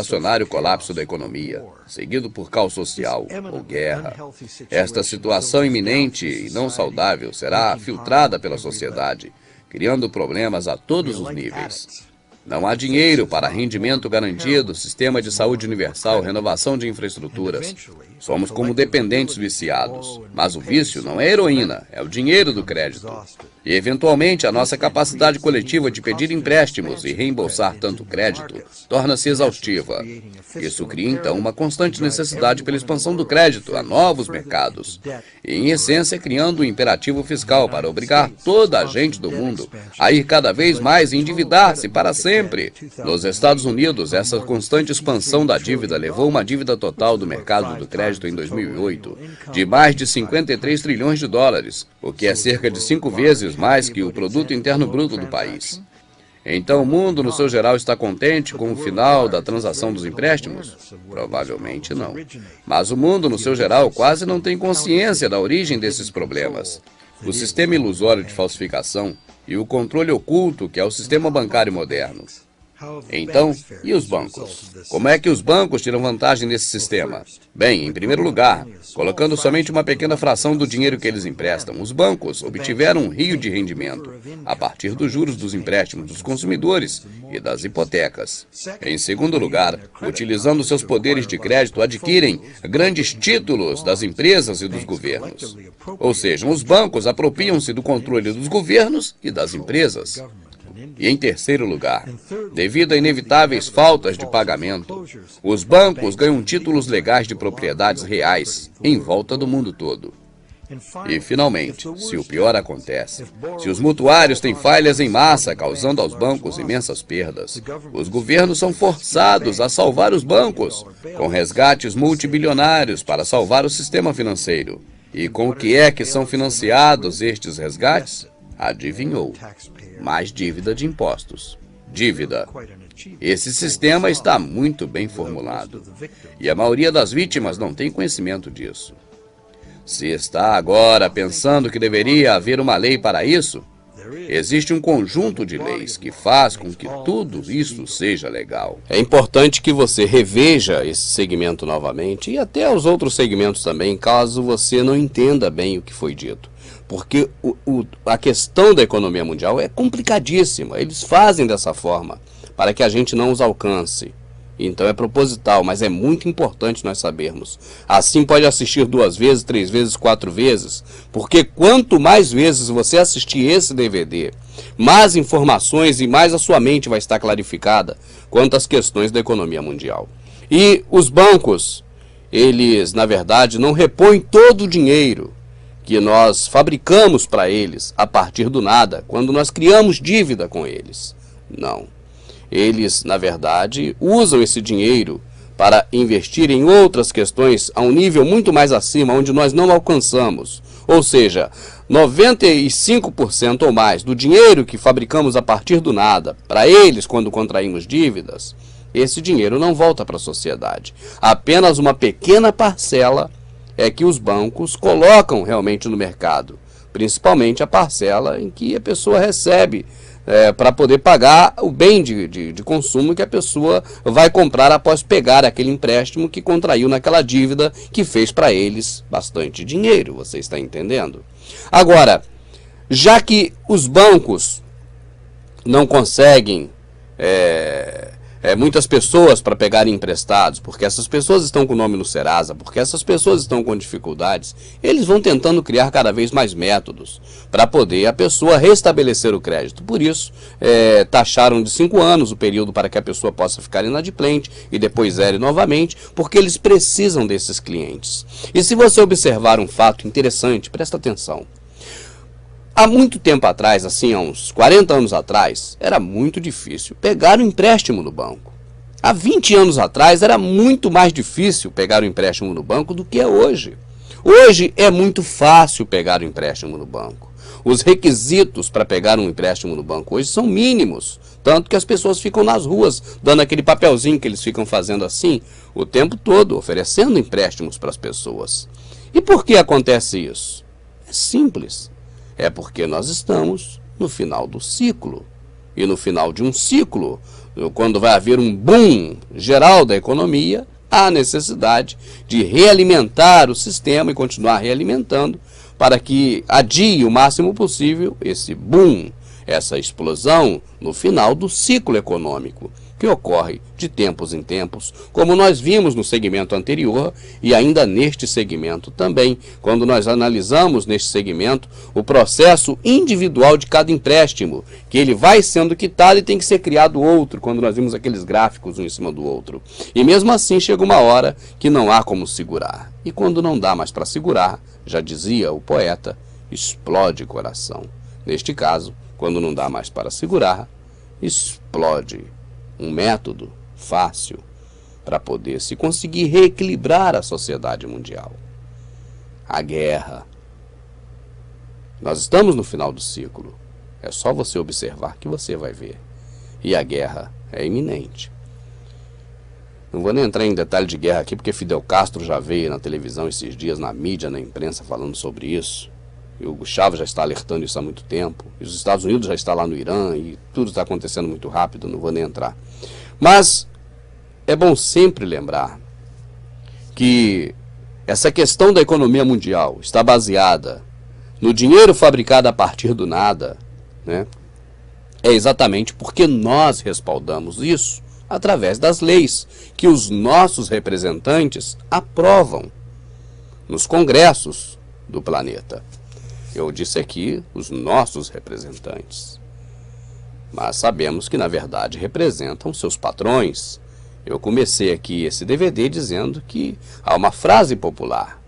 inflacionário colapso da economia, seguido por caos social ou guerra. Esta situação iminente e não saudável será filtrada pela sociedade, criando problemas a todos os níveis. Não há dinheiro para rendimento garantido, sistema de saúde universal, renovação de infraestruturas. Somos como dependentes viciados. Mas o vício não é heroína, é o dinheiro do crédito. E, eventualmente, a nossa capacidade coletiva de pedir empréstimos e reembolsar tanto crédito torna-se exaustiva. Isso cria, então, uma constante necessidade pela expansão do crédito a novos mercados. E, em essência, criando um imperativo fiscal para obrigar toda a gente do mundo a ir cada vez mais e endividar-se para sempre. Nos Estados Unidos, essa constante expansão da dívida levou uma dívida total do mercado do crédito em 2008 de mais de 53 trilhões de dólares, o que é cerca de 5 vezes mais que o produto interno bruto do país. Então, o mundo, no seu geral, está contente com o final da transação dos empréstimos? Provavelmente não. Mas o mundo, no seu geral, quase não tem consciência da origem desses problemas. O sistema ilusório de falsificação e o controle oculto que é o sistema bancário moderno. Então, e os bancos? Como é que os bancos tiram vantagem nesse sistema? Bem, em primeiro lugar, colocando somente uma pequena fração do dinheiro que eles emprestam, os bancos obtiveram um rio de rendimento a partir dos juros dos empréstimos dos consumidores e das hipotecas. Em segundo lugar, utilizando seus poderes de crédito, adquirem grandes títulos das empresas e dos governos. Ou seja, os bancos apropriam-se do controle dos governos e das empresas. E em terceiro lugar, devido a inevitáveis faltas de pagamento, os bancos ganham títulos legais de propriedades reais em volta do mundo todo. E, finalmente, se o pior acontece, se os mutuários têm falhas em massa, causando aos bancos imensas perdas, os governos são forçados a salvar os bancos, com resgates multibilionários para salvar o sistema financeiro. E com o que é que são financiados estes resgates? Adivinhou? Mais dívida de impostos. Dívida. Esse sistema está muito bem formulado. E a maioria das vítimas não tem conhecimento disso. Se está agora pensando que deveria haver uma lei para isso, existe um conjunto de leis que faz com que tudo isso seja legal. É importante que você reveja esse segmento novamente e até os outros segmentos também, caso você não entenda bem o que foi dito. Porque a questão da economia mundial é complicadíssima. Eles fazem dessa forma para que a gente não os alcance. Então é proposital, mas é muito importante nós sabermos. Assim pode assistir 2 vezes, 3 vezes, 4 vezes, porque quanto mais vezes você assistir esse DVD, mais informações e mais a sua mente vai estar clarificada quanto às questões da economia mundial. E os bancos, eles, na verdade, não repõem todo o dinheiro que nós fabricamos para eles a partir do nada, quando nós criamos dívida com eles. Não. Eles, na verdade, usam esse dinheiro para investir em outras questões a um nível muito mais acima, onde nós não alcançamos. Ou seja, 95% ou mais do dinheiro que fabricamos a partir do nada, para eles, quando contraímos dívidas, esse dinheiro não volta para a sociedade. Apenas uma pequena parcela é que os bancos colocam realmente no mercado, principalmente a parcela em que a pessoa recebe para poder pagar o bem de consumo que a pessoa vai comprar após pegar aquele empréstimo que contraiu naquela dívida que fez para eles bastante dinheiro, você está entendendo? Agora, já que os bancos não conseguem muitas pessoas para pegarem emprestados, porque essas pessoas estão com o nome no Serasa, porque essas pessoas estão com dificuldades, eles vão tentando criar cada vez mais métodos para poder a pessoa restabelecer o crédito. Por isso, taxaram de 5 anos o período para que a pessoa possa ficar inadimplente e depois zere novamente, porque eles precisam desses clientes. E se você observar um fato interessante, presta atenção. Há muito tempo atrás, assim, há uns 40 anos atrás, era muito difícil pegar um empréstimo no banco. Há 20 anos atrás, era muito mais difícil pegar um empréstimo no banco do que é hoje. Hoje é muito fácil pegar um empréstimo no banco. Os requisitos para pegar um empréstimo no banco hoje são mínimos, tanto que as pessoas ficam nas ruas, dando aquele papelzinho que eles ficam fazendo assim, o tempo todo, oferecendo empréstimos para as pessoas. E por que acontece isso? É simples. É porque nós estamos no final do ciclo. E no final de um ciclo, quando vai haver um boom geral da economia, há necessidade de realimentar o sistema e continuar realimentando para que adie o máximo possível esse boom, essa explosão no final do ciclo econômico, que ocorre de tempos em tempos, como nós vimos no segmento anterior e ainda neste segmento também, quando nós analisamos neste segmento o processo individual de cada empréstimo, que ele vai sendo quitado e tem que ser criado outro, quando nós vimos aqueles gráficos um em cima do outro. E mesmo assim chega uma hora que não há como segurar. E quando não dá mais para segurar, já dizia o poeta, explode o coração. Neste caso, quando não dá mais para segurar, explode. Um método fácil para poder se conseguir reequilibrar a sociedade mundial. A guerra. Nós estamos no final do ciclo. É só você observar que você vai ver. E a guerra é iminente. Não vou nem entrar em detalhe de guerra aqui, porque Fidel Castro já veio na televisão esses dias, na mídia, na imprensa, falando sobre isso. E o Chávez já está alertando isso há muito tempo. E os Estados Unidos já está lá no Irã e tudo está acontecendo muito rápido, não vou nem entrar. Mas é bom sempre lembrar que essa questão da economia mundial está baseada no dinheiro fabricado a partir do nada, né? É exatamente porque nós respaldamos isso através das leis que os nossos representantes aprovam nos congressos do planeta. Eu disse aqui os nossos representantes, mas sabemos que na verdade representam seus patrões. Eu comecei aqui esse DVD dizendo que há uma frase popular: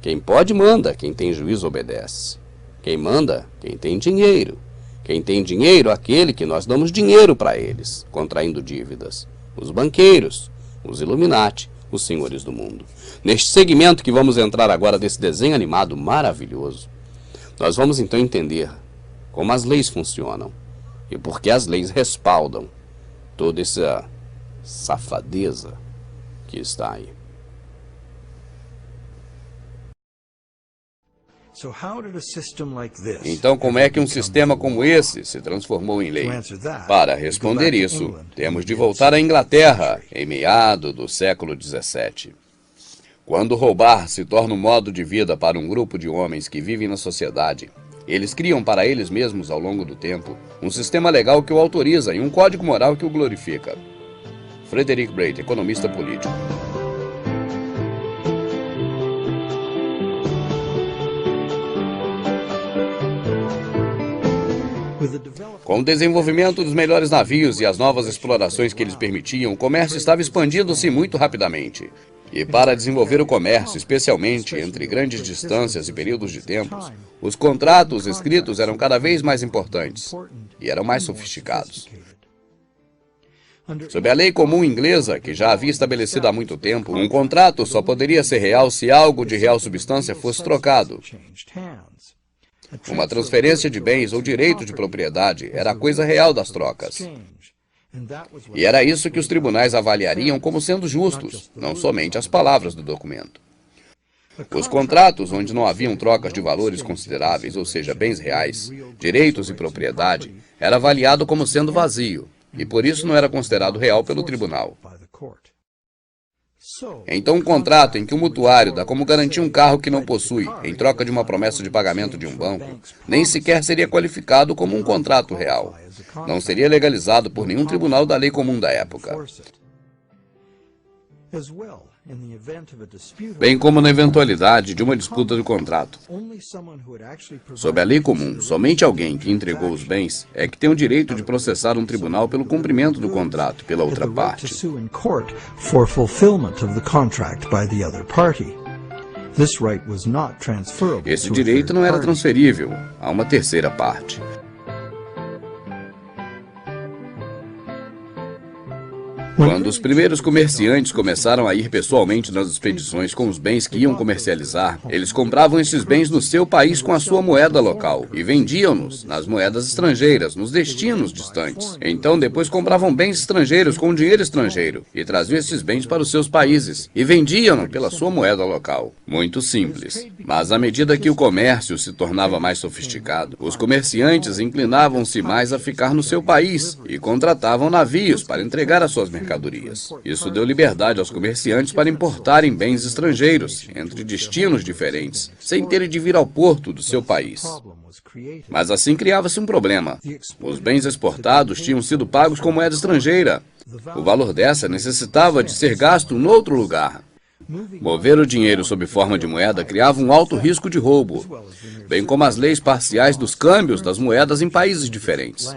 quem pode manda, quem tem juízo obedece. Quem manda, quem tem dinheiro. Quem tem dinheiro, aquele que nós damos dinheiro para eles, contraindo dívidas. Os banqueiros, os Illuminati, os senhores do mundo. Neste segmento que vamos entrar agora desse desenho animado maravilhoso, nós vamos então entender como as leis funcionam e por que as leis respaldam toda essa safadeza que está aí. Então, como é que um sistema como esse se transformou em lei? Para responder isso, temos de voltar à Inglaterra, em meado do século XVII. Quando roubar se torna um modo de vida para um grupo de homens que vivem na sociedade, eles criam para eles mesmos, ao longo do tempo, um sistema legal que o autoriza e um código moral que o glorifica. Frederick Brait, economista político. Com o desenvolvimento dos melhores navios e as novas explorações que eles permitiam, o comércio estava expandindo-se muito rapidamente. E para desenvolver o comércio, especialmente entre grandes distâncias e períodos de tempos, os contratos escritos eram cada vez mais importantes e eram mais sofisticados. Sob a lei comum inglesa, que já havia estabelecido há muito tempo, um contrato só poderia ser real se algo de real substância fosse trocado. Uma transferência de bens ou direito de propriedade era a coisa real das trocas. E era isso que os tribunais avaliariam como sendo justos, não somente as palavras do documento. Os contratos, onde não haviam trocas de valores consideráveis, ou seja, bens reais, direitos e propriedade, era avaliado como sendo vazio, e por isso não era considerado real pelo tribunal. Então, um contrato em que o mutuário dá como garantia um carro que não possui, em troca de uma promessa de pagamento de um banco, nem sequer seria qualificado como um contrato real. Não seria legalizado por nenhum tribunal da lei comum da época. Bem como na eventualidade de uma disputa do contrato. Sob a lei comum, somente alguém que entregou os bens é que tem o direito de processar um tribunal pelo cumprimento do contrato pela outra parte. Esse direito não era transferível a uma terceira parte. Quando os primeiros comerciantes começaram a ir pessoalmente nas expedições com os bens que iam comercializar, eles compravam esses bens no seu país com a sua moeda local e vendiam-nos nas moedas estrangeiras, nos destinos distantes. Então, depois compravam bens estrangeiros com dinheiro estrangeiro e traziam esses bens para os seus países e vendiam-no pela sua moeda local. Muito simples. Mas à medida que o comércio se tornava mais sofisticado, os comerciantes inclinavam-se mais a ficar no seu país e contratavam navios para entregar as suas mercadorias. Isso deu liberdade aos comerciantes para importarem bens estrangeiros entre destinos diferentes, sem terem de vir ao porto do seu país. Mas assim criava-se um problema. Os bens exportados tinham sido pagos com moeda estrangeira. O valor dessa necessitava de ser gasto em outro lugar. Mover o dinheiro sob forma de moeda criava um alto risco de roubo, bem como as leis parciais dos câmbios das moedas em países diferentes.